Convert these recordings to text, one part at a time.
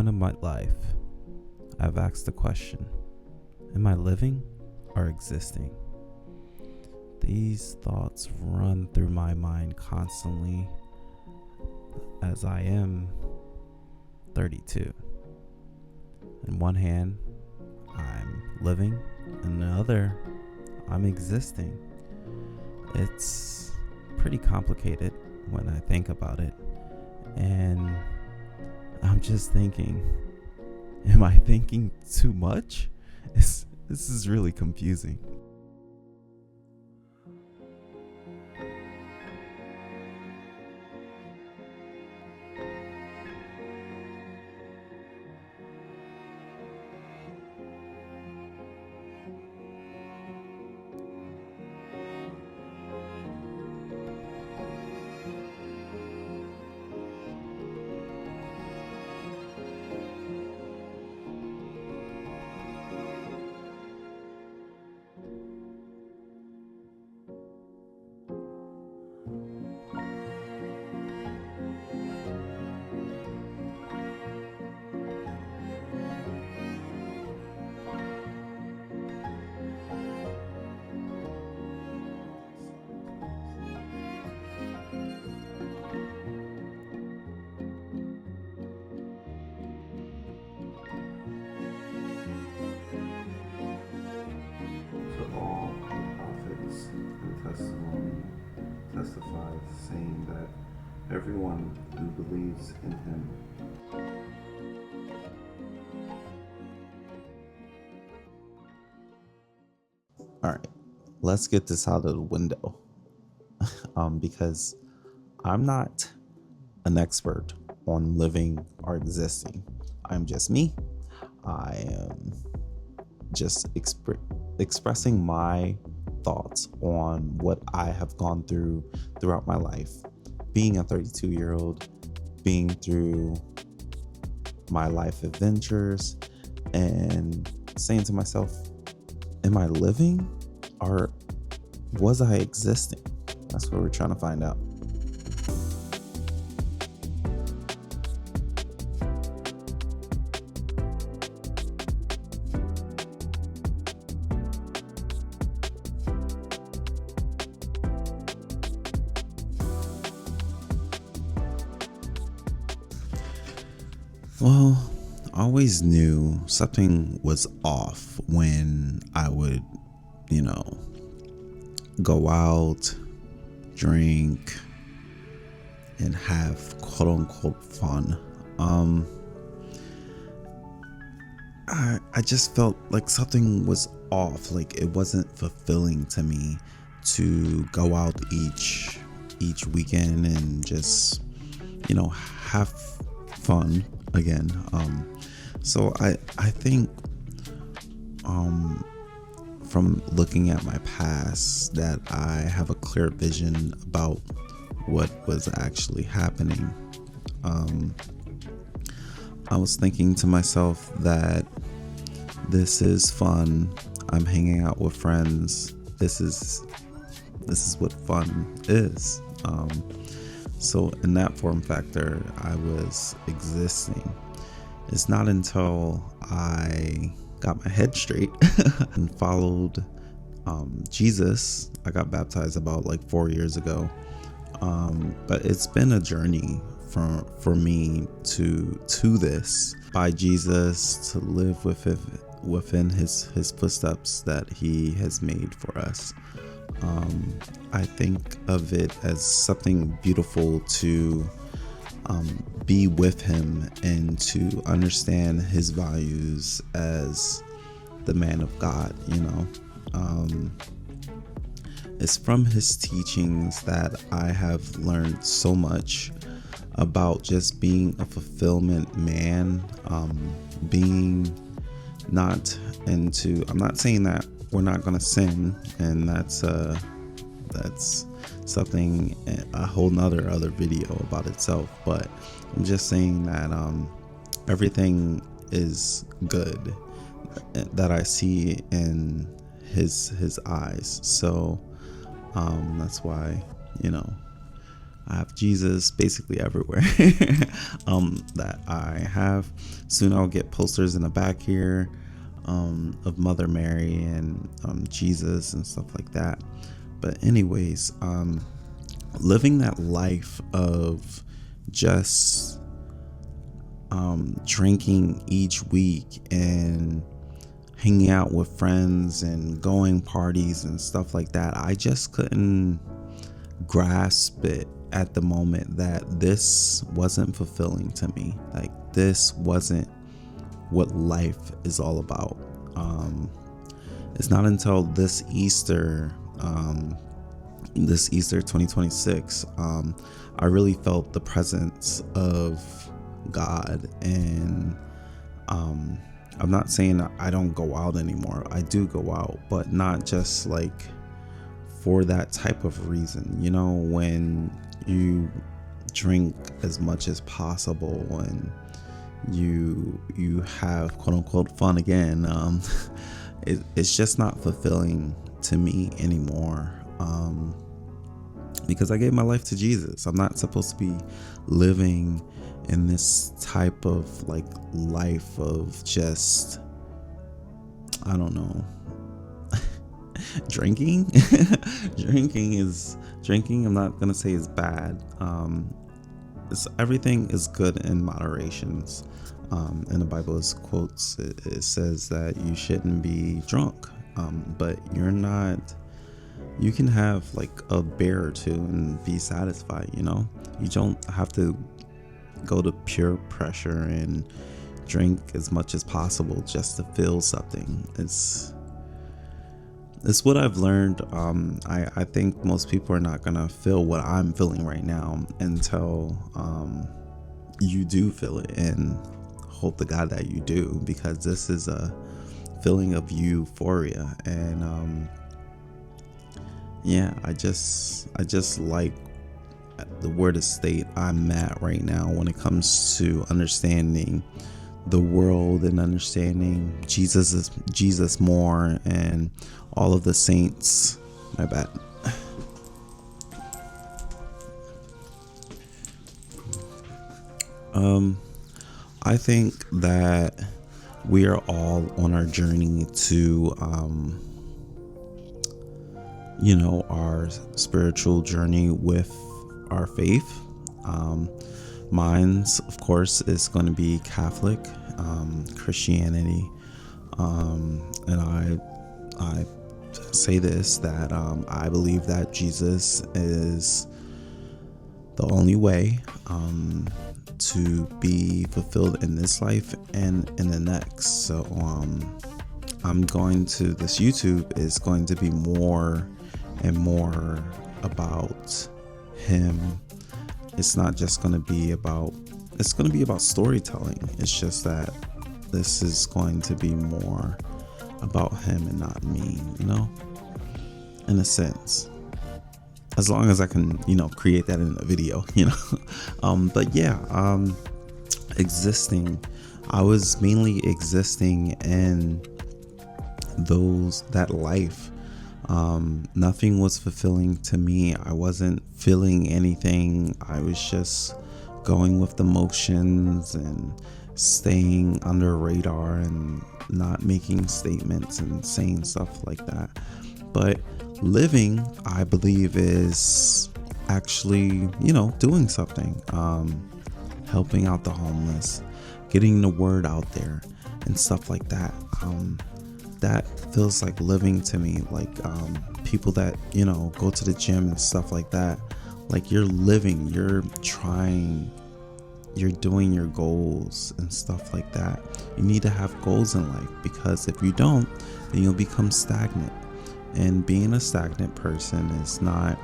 point of my life, I've asked the question, am I living or existing? These thoughts run through my mind constantly as I am 32. In one hand, I'm living, in the other, I'm existing. It's pretty complicated when I think about it, and I'm just thinking, am I thinking too much? This is really confusing. To all the prophets and testimony testifies, saying that everyone who believes in him All right, let's get this out of the window. Because I'm not an expert on living or existing. I'm just me. I am just expressing my thoughts on what I have gone through throughout my life, being a 32-year-old, being through my life adventures, and saying to myself, am I living or was I existing? That's what we're trying to find out. Well, I always knew something was off when I would, go out, drink, and have quote unquote fun. I just felt like something was off, like it wasn't fulfilling to me to go out each weekend and just have fun again. So I think from looking at my past that I have a clear vision about what was actually happening. I was thinking to myself that this is fun. I'm hanging out with friends. This is what fun is. So in that form factor, I was existing. It's not until I got my head straight and followed Jesus. I got baptized about like 4 years ago. But it's been a journey for me to this, by Jesus, to live within his footsteps that he has made for us. I think of it as something beautiful to be with him and to understand his values as the man of God. It's from his teachings that I have learned so much about just being a fulfillment man, being not into, I'm not saying that we're not going to sin, and that's something, a whole nother other video about itself, but I'm just saying that everything is good that I see in his eyes. So that's why I have Jesus basically everywhere that I have. Soon I'll get posters in the back here of Mother Mary and Jesus and stuff like that. But anyways, living that life of just drinking each week and hanging out with friends and going parties and stuff like that, I just couldn't grasp it at the moment that this wasn't fulfilling to me. Like, this wasn't what life is all about. It's not until this Easter 2026, I really felt the presence of God. And I'm not saying I don't go out anymore. I do go out, but not just like for that type of reason. You know, when you drink as much as possible and you have quote unquote fun again, it's just not fulfilling to me anymore. Because I gave my life to Jesus. I'm not supposed to be living in this type of like life of just, I don't know, drinking. Drinking, I'm not gonna say is bad. Everything is good in moderations. In the Bible, it says that you shouldn't be drunk, but you can have like a beer or two and be satisfied. You know, you don't have to go to pure pressure and drink as much as possible just to feel something. It's what I've learned. I think most people are not gonna feel what I'm feeling right now until you do feel it, and hope to God that you do, because this is a feeling of euphoria. And yeah, I just like where the state I'm at right now when it comes to understanding the world and understanding Jesus more, and all of the saints. My bad. I think that we are all on our journey to our spiritual journey with our faith. Mine's, of course, is going to be Catholic, Christianity, and I say this, that I believe that Jesus is the only way to be fulfilled in this life and in the next. So this YouTube is going to be more and more about him. It's not just going to be about, it's going to be about storytelling. It's just that this is going to be more about him and not me, in a sense, as long as I can, create that in a video, but yeah, I was mainly existing in that life. Nothing was fulfilling to me. I wasn't feeling anything. I was just going with the motions and staying under radar and not making statements and saying stuff like that. But living, I believe, is actually, doing something, helping out the homeless, getting the word out there and stuff like that. That feels like living to me. Like people that go to the gym and stuff like that, like you're living, you're trying, you're doing your goals and stuff like that. You need to have goals in life, because if you don't, then you'll become stagnant, and being a stagnant person is not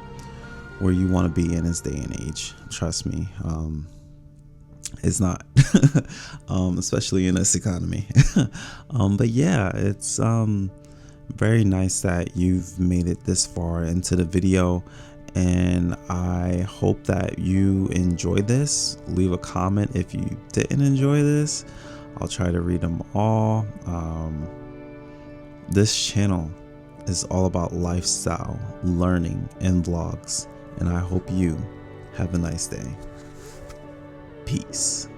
where you want to be in this day and age. Trust me. It's not, especially in this economy. But yeah, it's very nice that you've made it this far into the video, and I hope that you enjoyed this. Leave a comment if you didn't enjoy this. I'll try to read them all. This channel is all about lifestyle, learning, and vlogs, and I hope you Have a nice day. Peace.